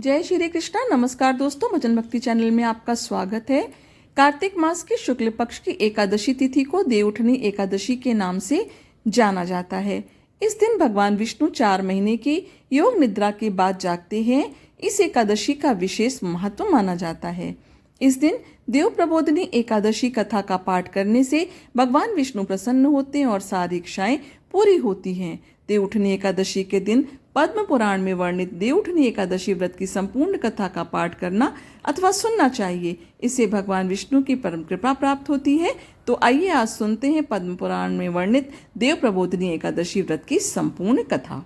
जय श्री कृष्णा। नमस्कार दोस्तों, भजन भक्ति चैनल में आपका स्वागत है। कार्तिक मास की शुक्ल पक्ष की एकादशी तिथि को देवउठनी एकादशी के नाम से जाना जाता है। इस दिन भगवान विष्णु 4 महीने की योग निद्रा के बाद जागते हैं। इस एकादशी का विशेष महत्व माना जाता है। इस दिन देव प्रबोधिनी एकादशी कथा का पाठ करने से भगवान विष्णु प्रसन्न होते हैं और सारी इच्छाएं पूरी होती हैं। देवउठनी एकादशी के दिन पद्म पुराण में वर्णित देवउठनी एकादशी व्रत की संपूर्ण कथा का पाठ करना अथवा सुनना चाहिए। इससे भगवान विष्णु की परम कृपा प्राप्त होती है। तो आइए आज सुनते हैं पद्म पुराण में वर्णित देव प्रबोधिनी एकादशी व्रत की संपूर्ण कथा।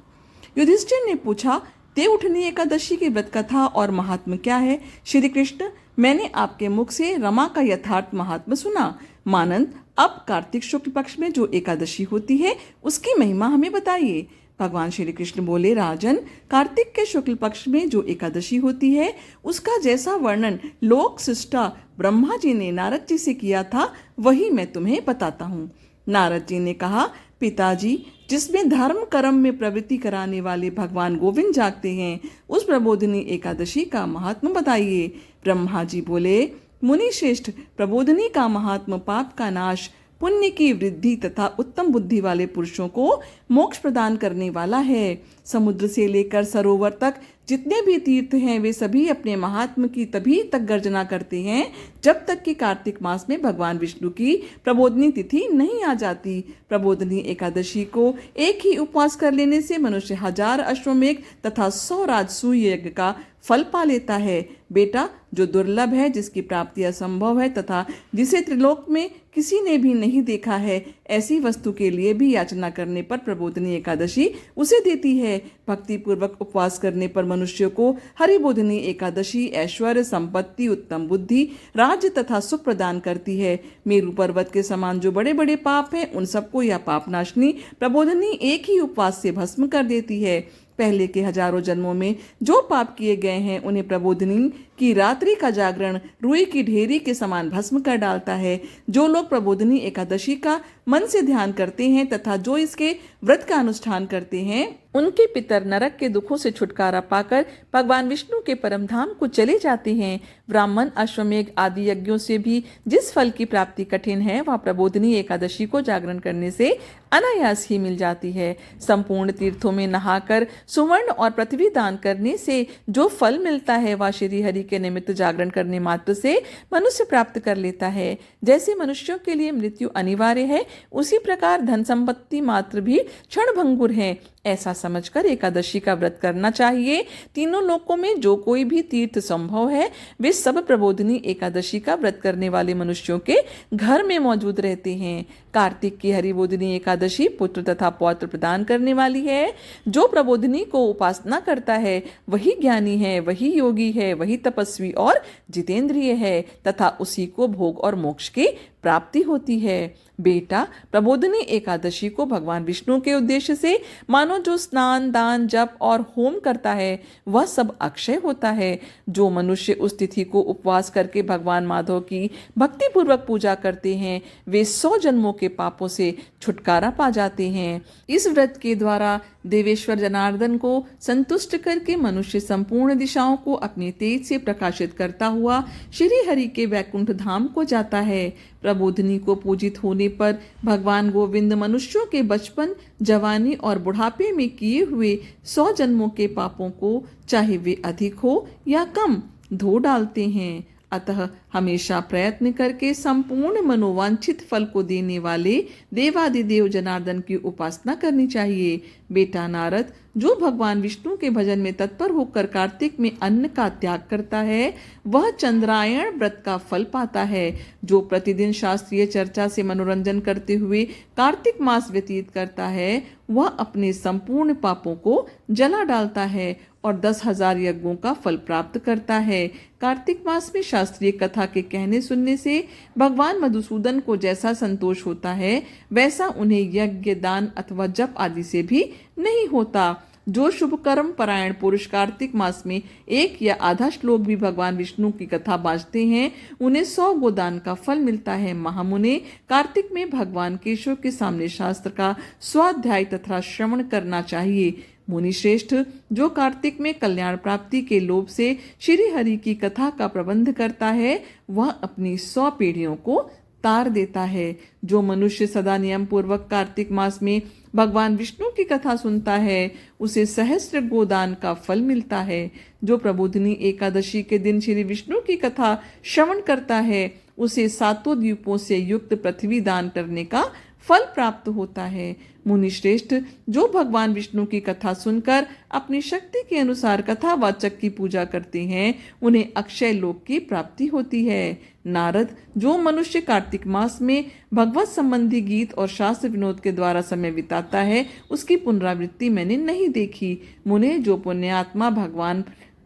युधिष्ठिर ने पूछा, देवउठनी एकादशी की व्रत कथा और महात्म क्या है? श्री कृष्ण, मैंने आपके मुख से रमा का यथार्थ महात्म सुना। मानंद, अब कार्तिक शुक्ल पक्ष में जो एकादशी होती है उसकी महिमा हमें बताइए। भगवान श्री कृष्ण बोले, राजन, कार्तिक के शुक्ल पक्ष में जो एकादशी होती है उसका जैसा वर्णन लोक सृष्टा ब्रह्मा जी ने नारद जी से किया था वही मैं तुम्हें बताता हूँ। नारद जी ने कहा, पिताजी, जिसमें धर्म कर्म में प्रवृत्ति कराने वाले भगवान गोविंद जागते हैं उस प्रबोधिनी एकादशी का महात्म बताइए। ब्रह्मा जी बोले, मुनि श्रेष्ठ, प्रबोधिनी का महात्म पाप का नाश, पुण्य की वृद्धि तथा उत्तम बुद्धि वाले पुरुषों को मोक्ष प्रदान करने वाला है। समुद्र से लेकर सरोवर तक जितने भी तीर्थ हैं वे सभी अपने महात्म की तभी तक गर्जना करते हैं जब तक कि कार्तिक मास में भगवान विष्णु की प्रबोधिनी तिथि नहीं आ जाती। प्रबोधिनी एकादशी को एक ही उपवास कर लेने से मनुष्य 1000 अश्वमेघ तथा 100 राजसूय यज्ञ का फल पा लेता है। बेटा, जो दुर्लभ है, जिसकी प्राप्ति असंभव है तथा जिसे त्रिलोक में किसी ने भी नहीं देखा है, ऐसी वस्तु के लिए भी याचना करने पर प्रबोधिनी एकादशी उसे देती है। भक्ति पूर्वक उपवास करने पर मनुष्य को हरिबोधिनी एकादशी ऐश्वर्य, संपत्ति, उत्तम बुद्धि, राज्य तथा सुख प्रदान करती है। मेरु पर्वत के समान जो बड़े बड़े पाप हैं उन सबको यह पापनाशनी प्रबोधिनी एक ही उपवास से भस्म कर देती है। पहले के हजारों जन्मों में जो पाप किए गए हैं उन्हें प्रबोधिनी की रात्रि का जागरण रुई की ढेरी के समान भस्म कर डालता है। जो लोग प्रबोधिनी एकादशी का मन से ध्यान करते हैं तथा जो इसके व्रत का अनुष्ठान करते हैं उनके पितर नरक के दुखों से छुटकारा पाकर भगवान विष्णु के परम धाम को चले जाते हैं। ब्राह्मण, अश्वमेघ आदि यज्ञों से भी जिस फल की प्राप्ति कठिन है वह प्रबोधिनी एकादशी को जागरण करने से अनायास ही मिल जाती है। संपूर्ण तीर्थों में नहाकर सुवर्ण और पृथ्वी दान करने से जो फल मिलता है वह श्री हरि के निमित्त जागरण करने मात्र से मनुष्य प्राप्त कर लेता है। जैसे मनुष्यों के लिए मृत्यु अनिवार्य है उसी प्रकार धन संपत्ति मात्र भी क्षणभंगुर है। ऐसा समझकर एकादशी का व्रत करना चाहिए। तीनों लोकों में जो कोई भी तीर्थ संभव है वे सब प्रबोधिनी एकादशी का व्रत करने वाले मनुष्यों के घर में मौजूद रहते हैं। कार्तिक की हरिबोधिनी एकादशी पुत्र तथा पौत्र प्रदान करने वाली है। जो प्रबोधिनी को उपासना करता है वही ज्ञानी है, वही योगी है, वही तपस्वी और जितेंद्रिय है तथा उसी को भोग और मोक्ष की प्राप्ति होती है। बेटा, प्रबोधिनी एकादशी को भगवान विष्णु के उद्देश्य से मानो जो स्नान, दान, जप और होम करता है वह सब अक्षय होता है। जो मनुष्य उस तिथि को उपवास करके भगवान माधव की भक्ति पूर्वक पूजा करते हैं वे 100 जन्मों के पापों से छुटकारा पा जाते हैं। इस व्रत के द्वारा देवेश्वर जनार्दन को संतुष्ट करके मनुष्य संपूर्ण दिशाओं को अपने तेज से प्रकाशित करता हुआ श्री हरि के वैकुंठ धाम को जाता है। प्रबोधिनी को पूजित होने पर भगवान गोविंद मनुष्यों के बचपन, जवानी और बुढ़ापे में किए हुए 100 जन्मों के पापों को, चाहे वे अधिक हो या कम, धो डालते हैं। अतः हमेशा प्रयत्न करके संपूर्ण मनोवांछित फल को देने वाले देवादिदेव जनार्दन की उपासना करनी चाहिए। बेटा नारद, जो भगवान विष्णु के भजन में तत्पर होकर कार्तिक में अन्न का त्याग करता है वह चंद्रायण व्रत का फल पाता है। जो प्रतिदिन शास्त्रीय चर्चा से मनोरंजन करते हुए कार्तिक मास व्यतीत करता है वह अपने संपूर्ण पापों को जला डालता है और 10,000 यज्ञों का फल प्राप्त करता है। कार्तिक मास में शास्त्रीय कथा के कहने सुनने से भगवान मधुसूदन को जैसा संतोष होता है वैसा उन्हें यज्ञ, दान अथवा जप आदि से भी नहीं होता। जो शुभ कर्म परायण पुरुष कार्तिक मास में 1 या आधा श्लोक भी भगवान विष्णु की कथा बाँचते हैं उन्हें 100 गोदान का फल मिलता है। महामुने, कार्तिक में भगवान केशव के सामने शास्त्र का स्वाध्याय तथा श्रवण करना चाहिए। मुनि श्रेष्ठ, जो कार्तिक में कल्याण प्राप्ति के लोभ से श्री हरि की कथा का प्रबंध करता है वह अपनी 100 पीढ़ियों को तार देता है। जो मनुष्य सदा नियम पूर्वक कार्तिक मास में भगवान विष्णु की कथा सुनता है उसे सहस्त्र गोदान का फल मिलता है। जो प्रबोधिनी एकादशी के दिन श्री विष्णु की कथा श्रवण करता है उसे 7 द्वीपों से युक्त पृथ्वी दान करने का फल प्राप्त होता है। मुनि श्रेष्ठ, जो भगवान विष्णु की कथा सुनकर अपनी शक्ति के अनुसार कथावाचक की पूजा करते हैं उन्हें अक्षय लोक की प्राप्ति होती है। नारद, जो मनुष्य कार्तिक मास में भगवत संबंधी गीत और शास्त्र विनोद के द्वारा समय बिताता है उसकी पुनरावृत्ति मैंने नहीं देखी। मुने, जो पुण्यात्मा भगवान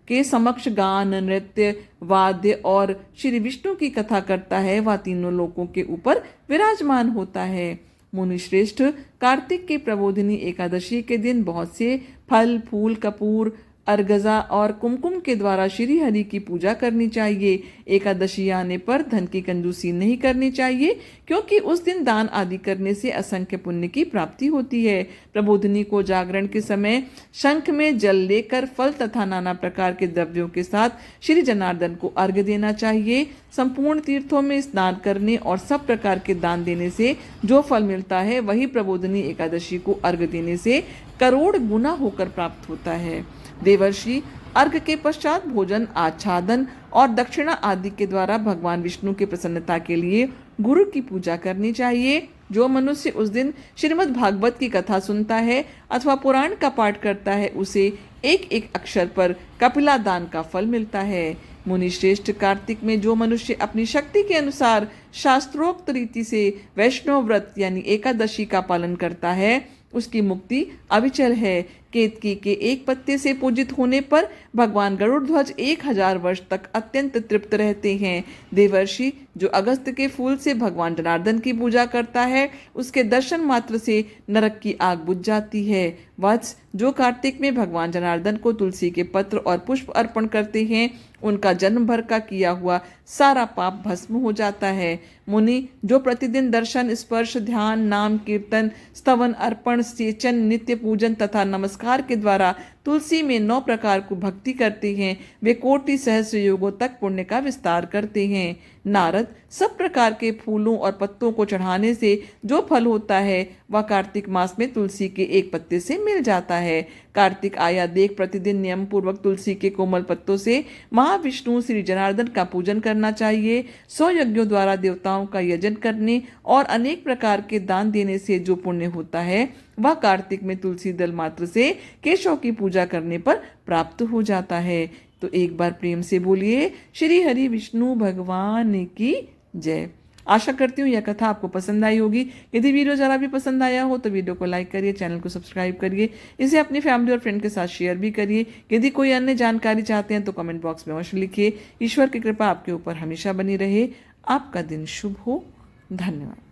के समक्ष गान, नृत्य, वाद्य और श्री विष्णु की कथा करता है वह तीनों लोकों के ऊपर विराजमान होता है। मुनि श्रेष्ठ, कार्तिक की प्रबोधिनी एकादशी के दिन बहुत से फल, फूल, कपूर, अर्गजा और कुमकुम के द्वारा श्री हरि की पूजा करनी चाहिए। एकादशी आने पर धन की कंजूसी नहीं करनी चाहिए क्योंकि उस दिन दान आदि करने से असंख्य पुण्य की प्राप्ति होती है। प्रबोधिनी को जागरण के समय शंख में जल लेकर फल तथा नाना प्रकार के द्रव्यों के साथ श्री जनार्दन को अर्घ्य देना चाहिए। संपूर्ण तीर्थों में स्नान करने और सब प्रकार के दान देने से जो फल मिलता है वही प्रबोधिनी एकादशी को अर्घ्य देने से करोड़ गुना होकर प्राप्त होता है। देवर्षि, अर्घ के पश्चात भोजन, आच्छादन और दक्षिणा आदि के द्वारा भगवान विष्णु की प्रसन्नता के लिए गुरु की पूजा करनी चाहिए। जो मनुष्य उस दिन श्रीमद् भागवत की कथा सुनता है अथवा पुराण का पाठ करता है उसे एक एक अक्षर पर कपिला दान का फल मिलता है। मुनि श्रेष्ठ, कार्तिक में जो मनुष्य अपनी शक्ति के अनुसार शास्त्रोक्त रीति से वैष्णव व्रत यानी एकादशी का पालन करता है उसकी मुक्ति अविचल है। केतकी के एक पत्ते से पूजित होने पर भगवान गरुड़ ध्वज 1000 वर्ष तक अत्यंत तृप्त रहते हैं। देवर्षि, जो अगस्त के फूल से भगवान जनार्दन की पूजा करता है उसके दर्शन मात्र से नरक की आग बुझ जाती है। वत्स, जो कार्तिक में भगवान जनार्दन को तुलसी के पत्र और पुष्प अर्पण करते हैं उनका जन्म भर का किया हुआ सारा पाप भस्म हो जाता है। मुनि, जो प्रतिदिन दर्शन, स्पर्श, ध्यान, नाम कीर्तन, स्तवन, अर्पण, सेचन, नित्य पूजन तथा नमस्कार के द्वारा तुलसी में 9 प्रकार को भक्ति करते हैं वे कोटि सहस्र योगों तक पुण्य का विस्तार करते हैं। नारद, सब प्रकार के फूलों और पत्तों को चढ़ाने से जो फल होता है वह कार्तिक मास में तुलसी के एक पत्ते से मिल जाता है। कार्तिक आया देख प्रतिदिन नियम पूर्वक तुलसी के कोमल पत्तों से महाविष्णु श्री जनार्दन का पूजन करना चाहिए। 100 यज्ञों द्वारा देवताओं का यजन करने और अनेक प्रकार के दान देने से जो पुण्य होता है वह कार्तिक में तुलसी दल मात्र से केशव की पूजा करने पर प्राप्त हो जाता है। तो एक बार प्रेम से बोलिए श्री हरि विष्णु भगवान की जय। आशा करती हूँ यह कथा आपको पसंद आई होगी। यदि वीडियो जरा भी पसंद आया हो तो वीडियो को लाइक करिए, चैनल को सब्सक्राइब करिए, इसे अपनी फैमिली और फ्रेंड के साथ शेयर भी करिए। यदि कोई अन्य जानकारी चाहते हैं तो कमेंट बॉक्स में अवश्य लिखिए। ईश्वर की कृपा आपके ऊपर हमेशा बनी रहे। आपका दिन शुभ हो। धन्यवाद।